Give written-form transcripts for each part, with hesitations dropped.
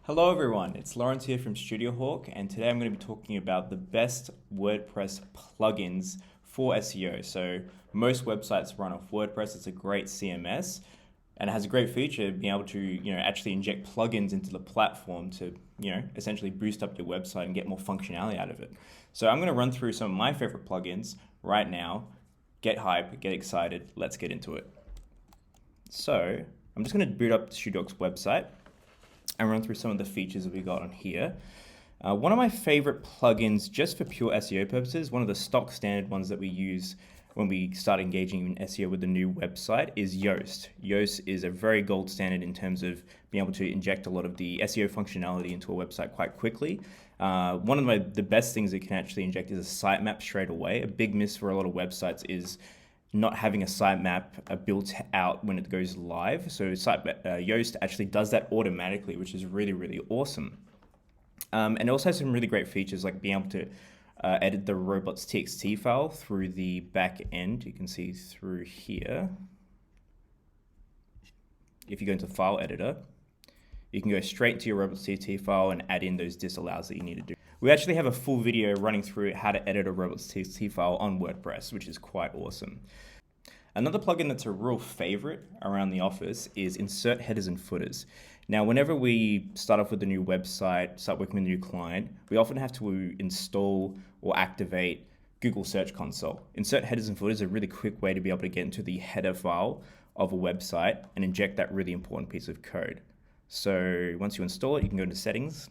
Hello everyone, it's Lawrence here from StudioHawk, and today I'm going to be talking about the best WordPress plugins for SEO. So most websites run off WordPress. It's a great CMS and it has a great feature being able to, actually inject plugins into the platform to, essentially boost up your website and get more functionality out of it. So I'm going to run through some of my favorite plugins right now. Get hype, get excited, let's get into it. So I'm just going to boot up StudioHawk's website and run through some of the features that we got on here. One of my favorite plugins, just for pure SEO purposes, one of the stock standard ones that we use when we start engaging in SEO with a new website is Yoast. Yoast is a very gold standard in terms of being able to inject a lot of the SEO functionality into a website quite quickly. One of the best things it can actually inject is a sitemap straight away. A big miss for a lot of websites is not having a sitemap built out when it goes live. So Yoast actually does that automatically, which is really, really awesome. And it also has some really great features like being able to edit the robots.txt file through the back end. You can see through here. If you go into File Editor, you can go straight into your robots.txt file and add in those disallows that you need to do. We actually have a full video running through how to edit a robots.txt file on WordPress, which is quite awesome. Another plugin that's a real favorite around the office is Insert Headers and Footers. Now, whenever we start off with a new website, start working with a new client, we often have to install or activate Google Search Console. Insert Headers and Footers is a really quick way to be able to get into the header file of a website and inject that really important piece of code. So once you install it, you can go into Settings,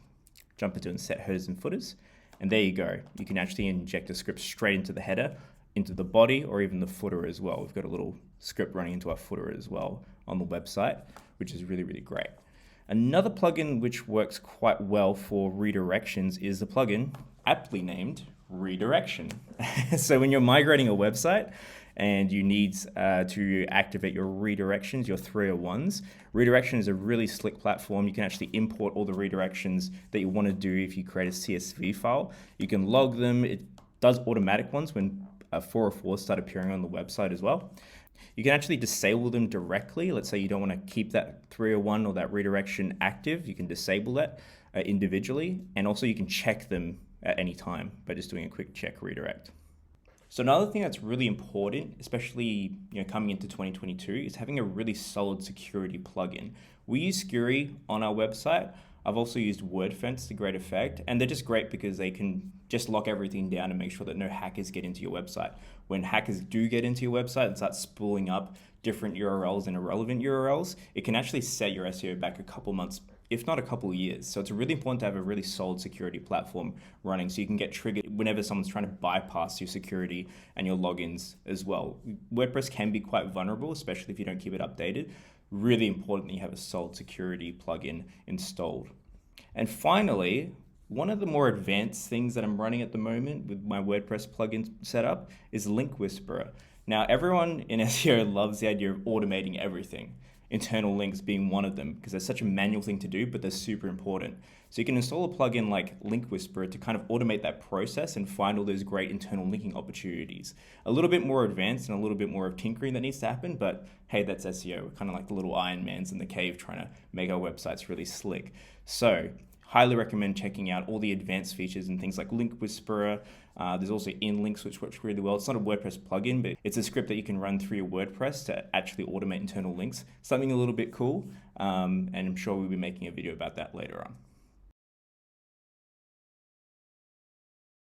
jump into Insert Headers and Footers, and there you go. You can actually inject a script straight into the header, into the body, or even the footer as well. We've got a little script running into our footer as well on the website, which is really, really great. Another plugin which works quite well for redirections is the plugin aptly named Redirection. So when you're migrating a website and you need to activate your redirections, your 301s, Redirection is a really slick platform. You can actually import all the redirections that you want to do if you create a CSV file. You can log them. It does automatic ones when 404s start appearing on the website as well. You can actually disable them directly. Let's say you don't want to keep that 301 or that redirection active. You can disable that individually. And also you can check them at any time by just doing a quick check redirect. So another thing that's really important, especially coming into 2022, is having a really solid security plugin. We use Scuri on our website. I've also used WordFence to great effect, and they're just great because they can just lock everything down and make sure that no hackers get into your website. When hackers do get into your website and start spooling up different URLs and irrelevant URLs, it can actually set your SEO back a couple months, if not a couple of years. So it's really important to have a really solid security platform running so you can get triggered whenever someone's trying to bypass your security and your logins as well. WordPress can be quite vulnerable, especially if you don't keep it updated. Really important that you have a solid security plugin installed. And finally, one of the more advanced things that I'm running at the moment with my WordPress plugin setup is Link Whisperer. Now, everyone in SEO loves the idea of automating everything, internal links being one of them, because they're such a manual thing to do, but they're super important. So you can install a plugin like Link Whisperer to kind of automate that process and find all those great internal linking opportunities. A little bit more advanced and a little bit more of tinkering that needs to happen, but hey, that's SEO. We're kind of like the little Iron Mans in the cave trying to make our websites really slick. So highly recommend checking out all the advanced features and things like Link Whisperer. There's also InLinks, which works really well. It's not a WordPress plugin, but it's a script that you can run through your WordPress to actually automate internal links. Something a little bit cool, and I'm sure we'll be making a video about that later on.